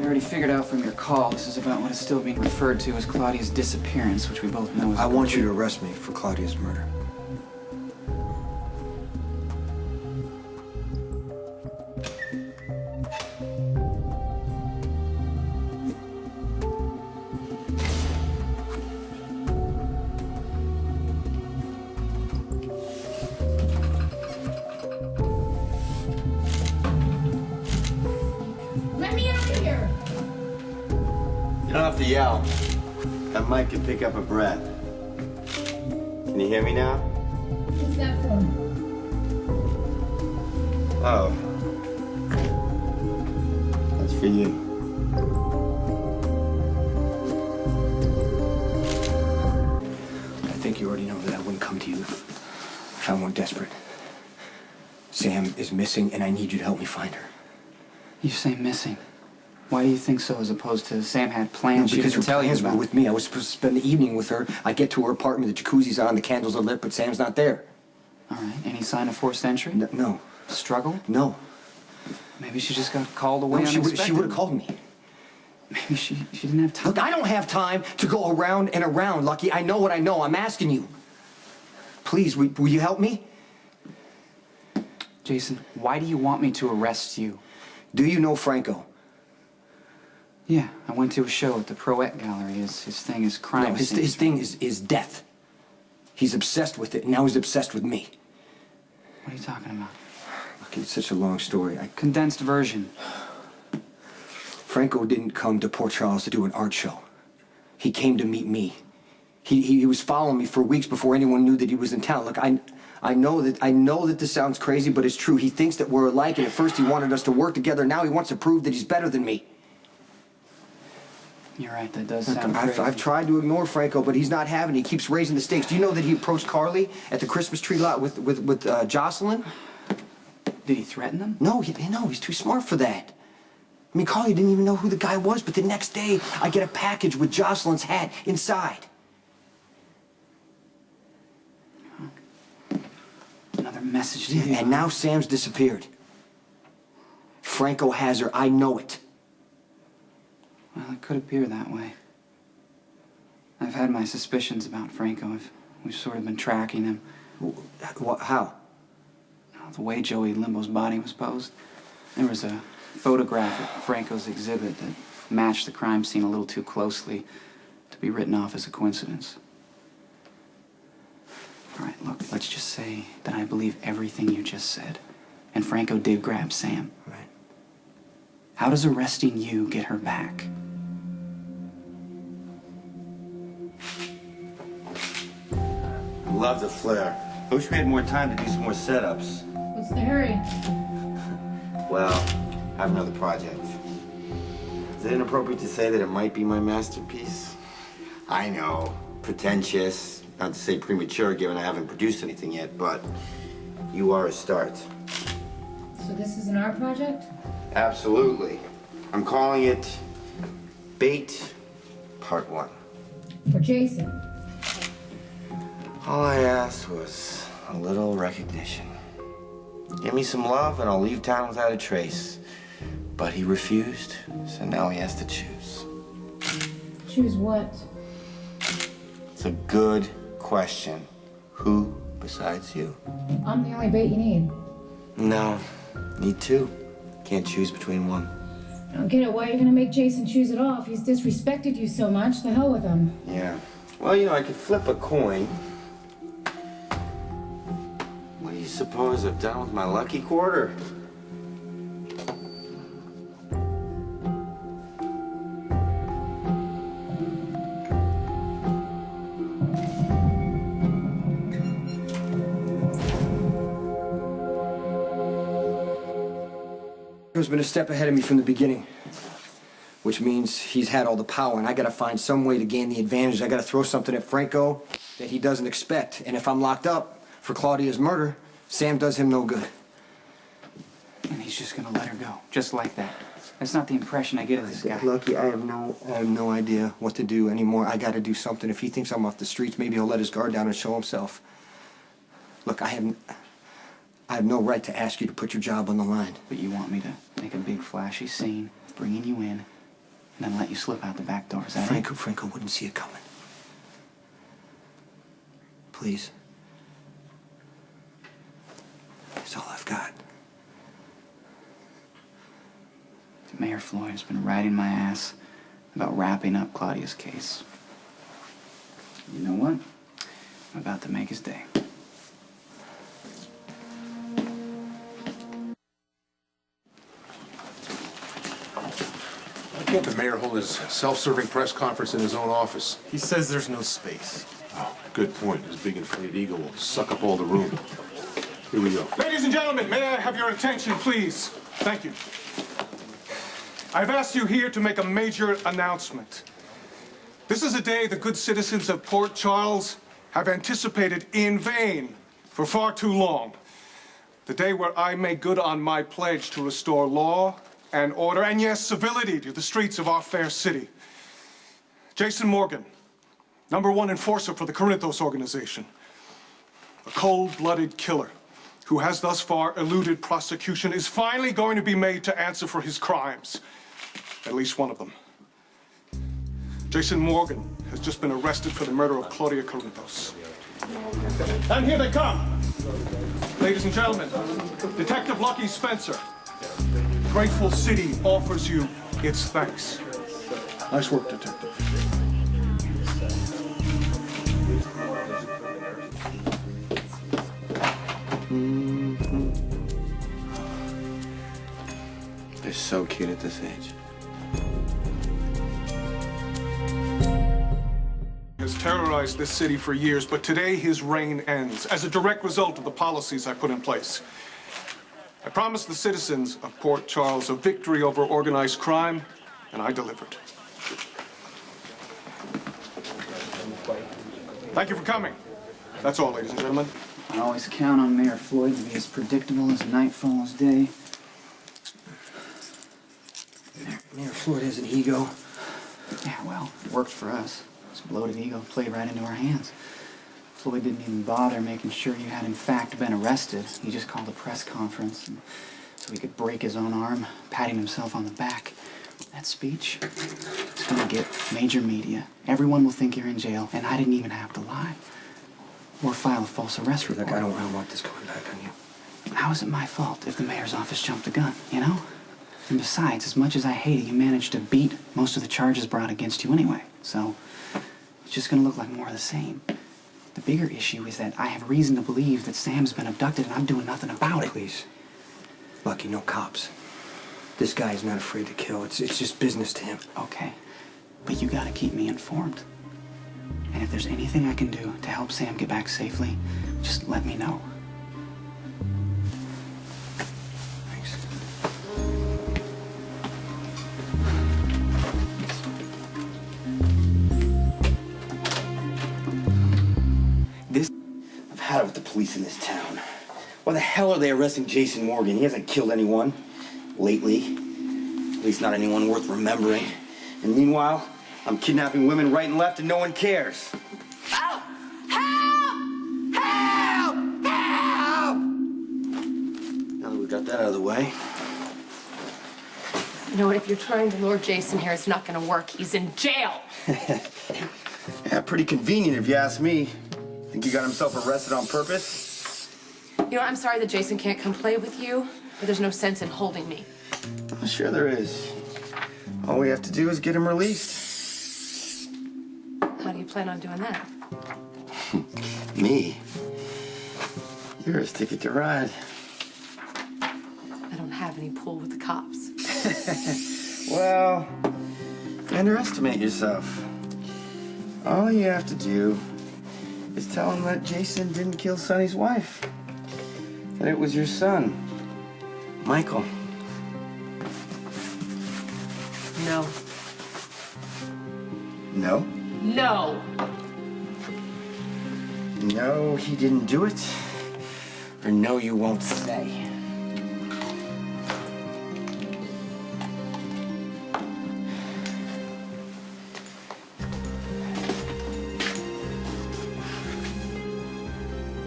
already figured out from your call this is about what is still being referred to as Claudia's disappearance, which we both know is... I want you to arrest me for Claudia's murder. You don't have to yell. That mic can pick up a breath. Can you hear me now? What's that for? Oh. That's for you. I think you already know that I wouldn't come to you if I weren't desperate. Sam is missing, and I need you to help me find her. You say missing. Why do you think so, as opposed to Sam had plans she because didn't her tell you plans about? were with me. I was supposed to spend the evening with her. I get to her apartment, the jacuzzi's on, the candles are lit, but Sam's not there. All right. Any sign of forced entry? No. Struggle? No. Maybe she just got called away unexpectedly. She would have called me. Maybe she didn't have time. Look, I don't have time to go around and around, Lucky. I know what I know. I'm asking you. Please, will you help me? Jason, why do you want me to arrest you? Do you know Franco? Yeah, I went to a show at the Proet Gallery. His thing is crime. No, his thing is death. He's obsessed with it, and now he's obsessed with me. What are you talking about? Look, it's such a long story. Condensed version. Franco didn't come to Port Charles to do an art show. He came to meet me. He was following me for weeks before anyone knew that he was in town. Look, I know that this sounds crazy, but it's true. He thinks that we're alike, and at first he wanted us to work together. Now he wants to prove that he's better than me. You're right, that does sound crazy. I've tried to ignore Franco, but he's not having it. He keeps raising the stakes. Do you know that he approached Carly at the Christmas tree lot with Jocelyn? Did he threaten them? No, he's too smart for that. I mean, Carly didn't even know who the guy was, but the next day, I get a package with Jocelyn's hat inside. Another message to you. And now Sam's disappeared. Franco has her. I know it. Well, it could appear that way. I've had my suspicions about Franco. We've sort of been tracking him. How? The way Joey Limbo's body was posed. There was a photograph at Franco's exhibit that matched the crime scene a little too closely to be written off as a coincidence. All right, look, let's just say that I believe everything you just said. And Franco did grab Sam. Right. How does arresting you get her back? Love the flair. I wish we had more time to do some more setups. What's the hurry? Well, I have another project. Is it inappropriate to say that it might be my masterpiece? I know, pretentious, not to say premature given I haven't produced anything yet, but you are a start. So this is an art project? Absolutely. I'm calling it Bait Part 1. For Jason? All I asked was a little recognition. Give me some love and I'll leave town without a trace. But he refused, so now he has to choose. Choose what? It's a good question. Who besides you? I'm the only bait you need. No, need two. Can't choose between one. I don't get it. Why are you gonna make Jason choose it off? He's disrespected you so much. The hell with him. Yeah. Well, you know, I could flip a coin. What do you suppose I've done with my lucky quarter? Franco's been a step ahead of me from the beginning, which means he's had all the power, and I gotta find some way to gain the advantage. I gotta throw something at Franco that he doesn't expect, and if I'm locked up for Claudia's murder, Sam does him no good. And he's just gonna let her go, just like that. That's not the impression I get of this guy. Lucky, I have no idea what to do anymore. I gotta do something. If he thinks I'm off the streets, maybe he'll let his guard down and show himself. Look, I have no right to ask you to put your job on the line. But you want me to make a big flashy scene, bringing you in, and then let you slip out the back door. Is that it? Franco wouldn't see it coming. Please. It's all I've got. Mayor Floyd has been riding my ass about wrapping up Claudia's case. You know what? I'm about to make his day. Why can't the mayor hold his self-serving press conference in his own office? He says there's no space. Oh, good point. His big inflated ego will suck up all the room. Here we go. Ladies and gentlemen, may I have your attention, please? Thank you. I've asked you here to make a major announcement. This is a day the good citizens of Port Charles have anticipated in vain for far too long. The day where I make good on my pledge to restore law and order, and yes, civility to the streets of our fair city. Jason Morgan, #1 enforcer for the Corinthos organization. A cold-blooded killer who has thus far eluded prosecution is finally going to be made to answer for his crimes. At least one of them. Jason Morgan has just been arrested for the murder of Claudia Corinthos. And here they come. Ladies and gentlemen, Detective Lucky Spencer. Grateful City offers you its thanks. Nice work, Detective. They're so cute at this age. Has terrorized this city for years, but today his reign ends as a direct result of the policies I put in place. I promised the citizens of Port Charles a victory over organized crime, and I delivered. Thank you for coming. That's all, ladies and gentlemen. I always count on Mayor Floyd to be as predictable as night falls day. Mayor Floyd has an ego. Yeah, well, it worked for us. His bloated ego played right into our hands. Floyd didn't even bother making sure you had in fact been arrested. He just called a press conference so he could break his own arm, patting himself on the back. That speech, it's gonna get major media. Everyone will think you're in jail, and I didn't even have to lie. Or file a false arrest report. Look, I don't want this coming back on you. How is it my fault if the mayor's office jumped the gun, you know? And besides, as much as I hate it, you managed to beat most of the charges brought against you anyway. So, it's just gonna look like more of the same. The bigger issue is that I have reason to believe that Sam's been abducted and I'm doing nothing about it. Please. Lucky, no cops. This guy is not afraid to kill. It's just business to him. Okay, but you gotta keep me informed. And if there's anything I can do to help Sam get back safely, just let me know. Thanks. I've had it with the police in this town. Why the hell are they arresting Jason Morgan? He hasn't killed anyone lately. At least not anyone worth remembering. And meanwhile, I'm kidnapping women right and left and no one cares. Help! Help! Help! Help! Now that we got that out of the way. You know what? If you're trying to lure Jason here, it's not going to work. He's in jail. Yeah, pretty convenient if you ask me. Think he got himself arrested on purpose? You know, I'm sorry that Jason can't come play with you, but there's no sense in holding me. Oh, sure there is. All we have to do is get him released. How do you plan on doing that? Me? You're his ticket to ride. I don't have any pull with the cops. Well, underestimate yourself. All you have to do is tell him that Jason didn't kill Sonny's wife. That it was your son, Michael. No. No? No! No, he didn't do it. Or no, you won't say.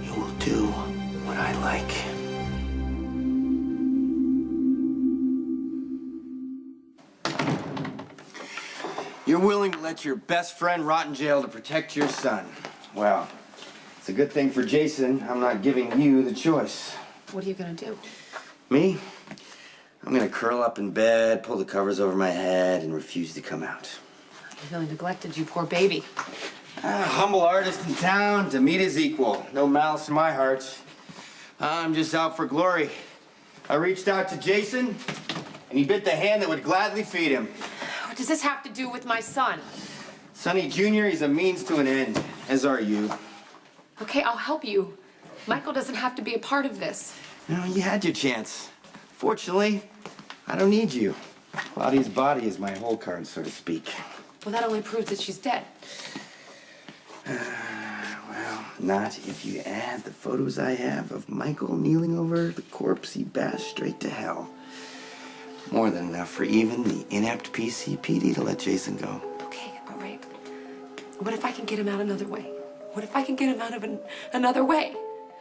You will do what I like. You're willing to let your best friend rot in jail to protect your son. Well, it's a good thing for Jason I'm not giving you the choice. What are you gonna do? Me? I'm gonna curl up in bed, pull the covers over my head, and refuse to come out. You really neglected you poor baby. Humble artist in town to meet his equal. No malice in my heart. I'm just out for glory. I reached out to Jason, and he bit the hand that would gladly feed him. What does this have to do with my son? Sonny Jr., he's a means to an end, as are you. Okay, I'll help you. Michael doesn't have to be a part of this. No, you had your chance. Fortunately, I don't need you. Claudia's body is my whole card, so to speak. Well, that only proves that she's dead. Well, not if you add the photos I have of Michael kneeling over the corpse he bashed straight to hell. More than enough for even the inept PCPD to let Jason go. Okay, all right. What if I can get him out another way? What if I can get him out of another way?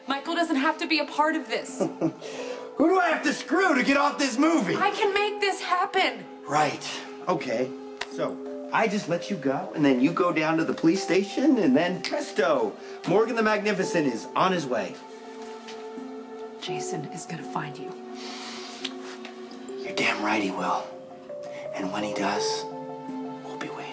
Michael doesn't have to be a part of this. Who do I have to screw to get off this movie? I can make this happen. Right. Okay. So, I just let you go, and then you go down to the police station, and then presto, Morgan the Magnificent is on his way. Jason is gonna find you. You're damn right he will. And when he does, we'll be waiting.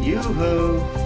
Yoo-hoo!